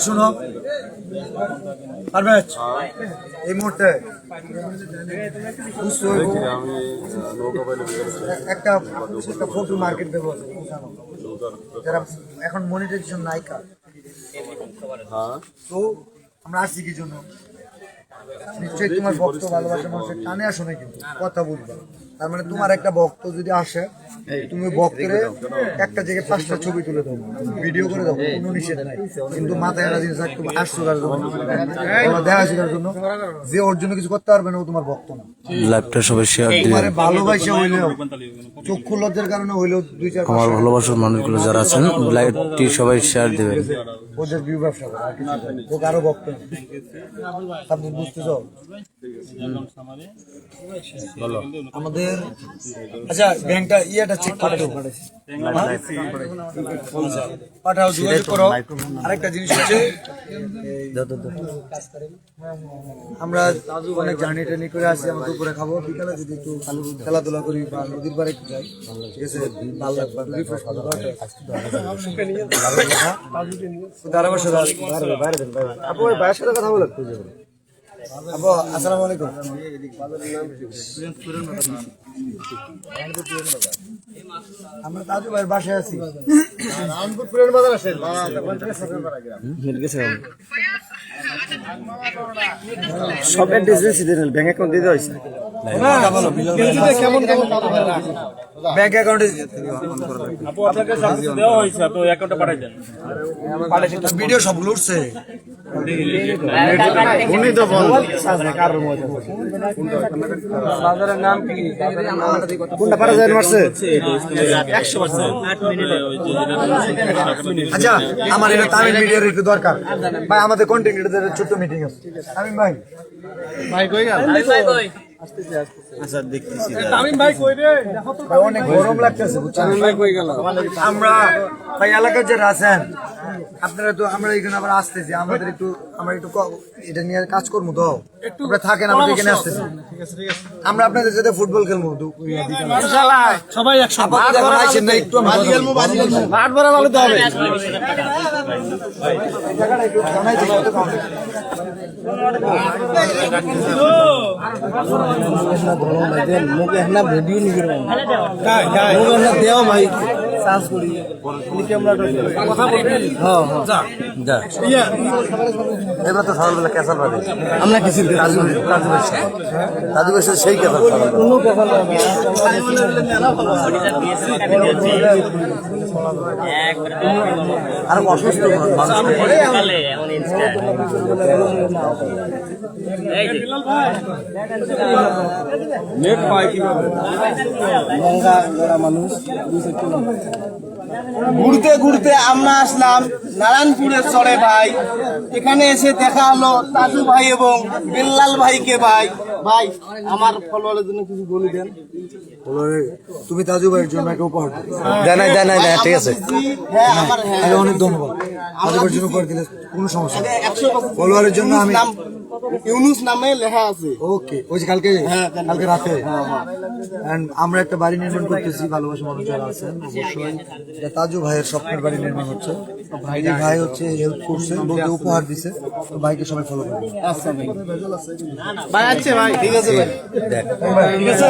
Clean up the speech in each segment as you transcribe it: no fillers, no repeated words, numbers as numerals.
শোনো পারবে এই মুহূর্তে একটা ফটো মার্কেট দেবো যারা এখন মনিটাইজেশন নায়িকা, তো আমরা আসছি কি জন্য? নিশ্চয়ই তোমার ভক্ত ভালোবাসার মানুষের টানে আসো না, কিন্তু কথা বলবো। তার মানে তোমার একটা ভক্ত যদি আসে, তুমি ভক্তের একটা জায়গায় 5টা ছবি তুলে দাও, ভিডিও করে দাও, কোনো নিষেধ নাই। কিন্তু মাথায় একটা জিনিস রাখতে হবে, আসছো তার জন্য, দেখা শেখার জন্য। যে ওর জন্য কিছু করতে পারবে না, ও তোমার ভক্ত না। লাইভটা সবাই শেয়ার দিন। মানে ভালোবাসা হইলেও, চক্ষু লজ্জার কারণে হইলেও 2-4 আমার ভালোবাসার মানুষগুলো যারা আছেন লাইভটি সবাই শেয়ার দিবেন। ওদের ভিউ ব্যবসা করে, আর কিছু না। ও কারো ভক্ত না। আপনি বুঝতে চাও আমাদের? আচ্ছা ব্যাংকটা ইয়েটা চেক করে পাঠাও, যোগাযোগ করো। আরেকটা জিনিস হচ্ছে, আমরা অনেক জার্নি টার্নি করে আসি, আমরা দুপুরে খাবো, বিকালে যদি একটু খেলাধুলা করি বা নদীর পাড়ে একটু যাই, ঠিক আছে, ভালো লাগবে, রিফ্রেশ করতে পারবে। আপু ওই ভাইয়ের সাথে কথা বলেন। আপু আসসালামু আলাইকুম। আমরা তাজু ভাইয়ের বাসায় আছি, রাউন্ডপুর পুরান বাজার আসেন। সব অ্যাড্রেস দিয়েছেন, ব্যাংক অ্যাকাউন্ট দিতে হয়েছে। ব্যাংক অ্যাকাউন্টে ভিডিও সবগুলো উঠছে। বাজারের নাম কি? কোনটা পারা যায় মারছে? আচ্ছা আমার এটা তামিল মিডিয়ার একটু দরকার ভাই, আমাদের কন্টেন্ট ক্রিয়েটরদের ছোট্ট মিটিং আছে। তামিম ভাই, ভাই কই গেল? আচ্ছা দেখতেছি। তামিম ভাই কই রে? ভাই অনেক গরম লাগতেছে, বুঝছেন? ভাই কই গেল? আমরা ভাই এলাকার যারা আছেন আপনারা, তো আমরা এখানে আবার আসতেছি, আমাদের একটু আমরা একটু এটা নিয়ে কাজ করবো, তো আপনারা থাকেন, আমরা এখানে আসতেছি। আমরা আপনাদের সাথে ফুটবল খেলবো সবাই একসাথে। একটু মাঠ ভরা ভালো তো হবে। দেও ভাই চান্স করি এবার তো সকালবেলা ক্যাসাল পাবে, আমরা কিছু কাজু বেশি সেই ক্যাসাল কোনো ক্যাসাল আর অসুস্থ মানুষ। ঘুরতে ঘুরতে আমরা আসলাম নারায়ণপুরের চরে ভাই, এখানে এসে দেখা হলো তাজু ভাই এবং বিল্লাল ভাইকে। ভাই ভাই আমার ফলোয়ারের জন্য কিছু বলে দেন। তুমি তাজু ভাইয়ের জন্য একটা উপহার জানাই ঠিক আছে। হ্যাঁ আমার, হ্যাঁ অনেক ধন্যবাদ। তাজু ভাইয়ের জন্য উপহার দিলে কোনো সমস্যা নেই। ফলোয়ারের জন্য আমি ইউনুস নামে লেখা আছে। ওকে, ওই যে কালকে রাতে আমরা একটা বাড়ি নির্মাণ করতেছি, ভালোবাসা মানুষ যারা আছেন অবশ্যই এটা তাজু ভাইয়ের স্বপ্নের বাড়ি নির্মাণ হচ্ছে। এই ভাই হচ্ছে হেল্প করছে, বলতে উপহার দিছে, তো ভাইকে সবাই ফলো করবে। আচ্ছা ভাই, আচ্ছা ভাই, ঠিক আছে ভাই, ঠিক আছে।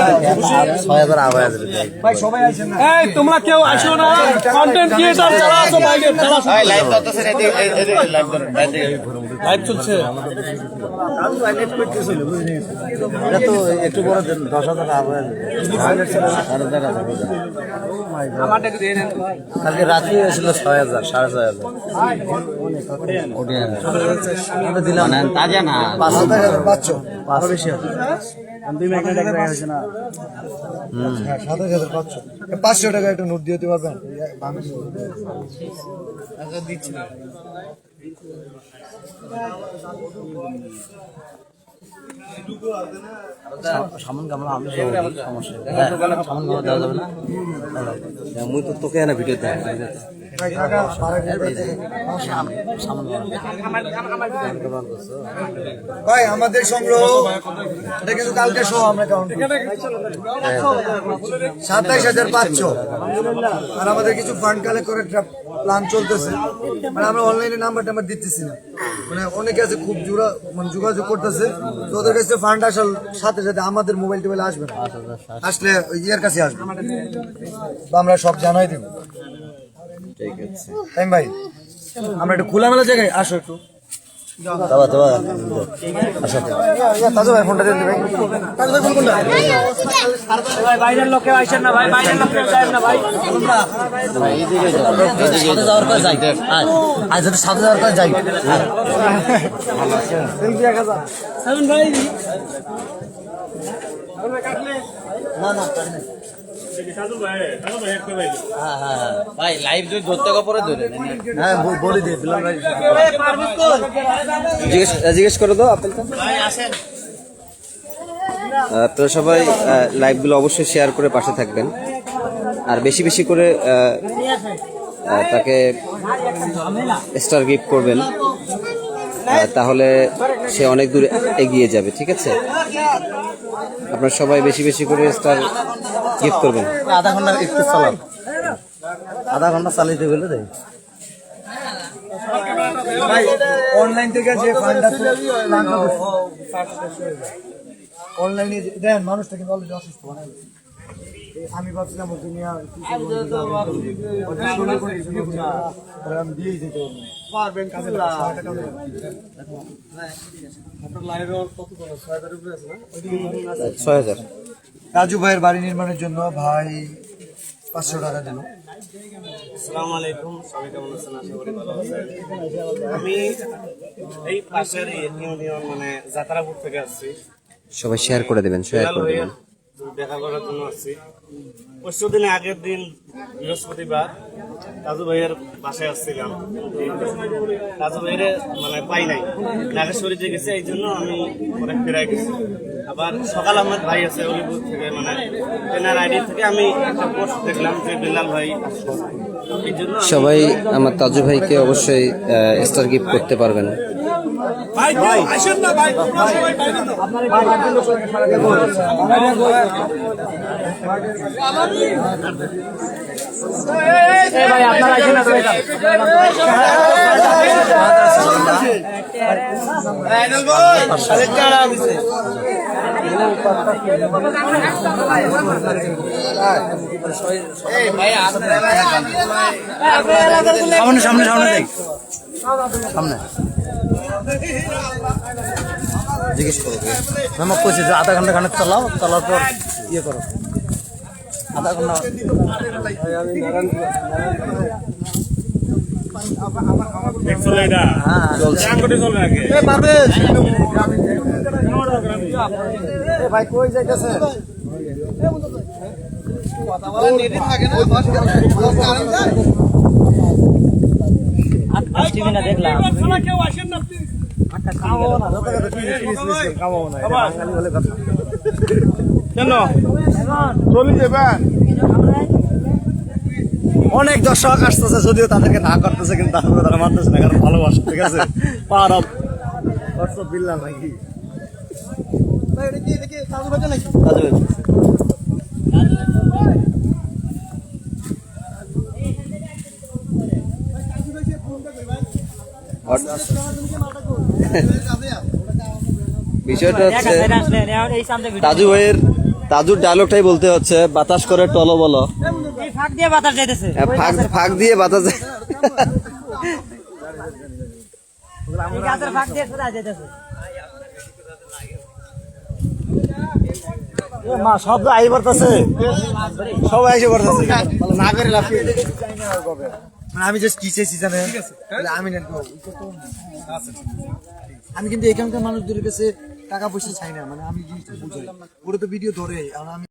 6000 আওয়াজ ভাই সবাই আছেন না? এই তোমরা কেউ আসো না, কন্টেন্ট ক্রিয়েটর যারা আছো বাইরে খেলা ভাই লাইভ করতেছেন, লাইভ চলছে। এটা তো একটু বড় 10,000 আওয়াজ। কালকে রাত্রি হয়েছিল 6,000 6,500। আমরা দিলাম তাজা না 5,000 পাচ্ছ, আরো বেশি হবে। 7,000 পাচ্ছ, 500 টাকা একটা নোট দিয়ে দিতে পারবেন? দিচ্ছি না। সামান গামলা আমি সমস্যা সামান গামলা দেওয়া যাবে না। মুই তো তোকে না ভিডিও দেয় ভাই টাকা ভাই আমাদের সংগ্রহ এটা কিন্তু কালকে সহ আমরা কাউন্ট 27,500 আর আমাদের কিছু ফান্ড কালেক্ট করে প্ল্যান চলতেছে মানে আমরা অনলাইনে নাম্বারটা আমরা দিতেছি না মানে অনেকে আছে খুব মানে যোগাযোগ করতেছে তো ওদের কাছে ফান্ড আসার সাথে সাথে আমাদের মোবাইল টোবাইল আসবে না আসলে ওই ইয়ের কাছে আসবে তো আমরা সব জানাই দেবো ঠিক আছে তাই ভাই আমরা একটু খোলামেলা জায়গায় আসো একটু তাজু ভাই ফোনটা দিন ভাই তাজু ভাই ফোন কোনটা ভাই বাইরের লোকে আইছেন না ভাই বাইরের লোকে যাবেন না ভাই সাথে যাওয়ার পর যাই আজ যদি সাথে যাওয়ার পর যাই সালমান ভাই ভাই লাইভ যদি ধরতে পরে ধরে হ্যাঁ বলে দিই বিলাল ভাই জিজ্ঞেস করো তো আপেলটা আপনারা সবাই লাইভগুলো অবশ্যই শেয়ার করে পাশে থাকবেন আর বেশি বেশি করে তাকে স্টার গিফট করবেন তাহলে সে অনেক দূর এগিয়ে যাবে ঠিক আছে আপনারা সবাই বেশি বেশি করে স্টার গিফট করবেন আধা ঘন্টা একটু চালাও আধা ঘন্টা চালিয়ে দেবে দেয় ভাই অনলাইন থেকে যে ফান্ডটা অনলাইনে দেন মানুষটা কিন্তু অলরেডি অসুস্থ আমি ভাবছিলাম ওকে নিয়ে আমি দিয়ে যেতে পারবেন কাজে আপনার লাইভে কত 6,000 উপরে আছে না 6,000 রাজু ভাইয়ের বাড়ি নির্মাণের জন্য ভাই 500 টাকা দিল আসসালামু আলাইকুম সবাই কেমন আছেন আশা করি ভালো আছেন আমি এই পাশের ইউনিয়ন মানে যাত্রাপুর থেকে আসছি সবাই শেয়ার করে দেবেন শেয়ার করে দেবেন দেখা করার জন্য আসছি পরশু দিনে আগের দিন বৃহস্পতিবার রাজু ভাইয়ের বাসায় আসছিলাম রাজু ভাইয়ের মানে পাই নাই নাগেশ্বরীতে গেছে এই জন্য আমি পরে ফেরাই গেছি আবার সকাল আহমেদ ভাই আছে অলিপুর থেকে মানে ট্রেনার আইডি থেকে আমি একটা পোস্ট দেখলাম যে বিলাল ভাই এই জন্য সবাই আমার তাজু ভাইকে অবশ্যই স্টার গিফট করতে পারবেন ভাই ভাই আইছেন না ভাই তোমরা সবাই বাইরে দাও এই ভাই আপনারা আইছেন না ভাই আইডল বল আরেকটা দিছে এই ভাই সামনে সামনে সামনে দেখ সামনে জিজ্ঞেস করো মামা কইছে যে আধা ঘন্টা খানিক চালাও চালার পর ইয়ে করো আধা ঘন্টা চলে এটা চলছে আঙ্গুটি চলে আগে এ পারবে এ ভাই কই যাইতেছে কথা বলা নেট থাকে না টিভি না দেখলাম আপনারা কেউ আসেন না প্লিজ কেন চলে যাবেন অনেক দর্শক আসতেছে যদিও তাদেরকে না করতেছে কিন্তু তারপরে তারা মানতেছে না কারণ ভালোবাসে ঠিক আছে পাওয়ার অফ হোয়াটসঅ্যাপ বিল্লাল নাকি বিষয়টা হচ্ছে তাজুর ডায়লগটাই বলতে হচ্ছে বাতাস করে টলো বলো ফাঁক দিয়ে বাতাস যাইতেছে ফাঁক দিয়ে বাতাস এই গাছের ফাঁক দিয়ে কোথায় যাইতেছে মা সব আই পড়তেছে সবাই এসে পড়তেছে না করে লাভ মানে আমি জাস্ট কি চাইছি জানেন আমি আমি কিন্তু এখানকার মানুষদের কাছে টাকা পয়সা চাই না মানে আমি জিনিসটা বুঝাই ওরা তো ভিডিও ধরে আর আমি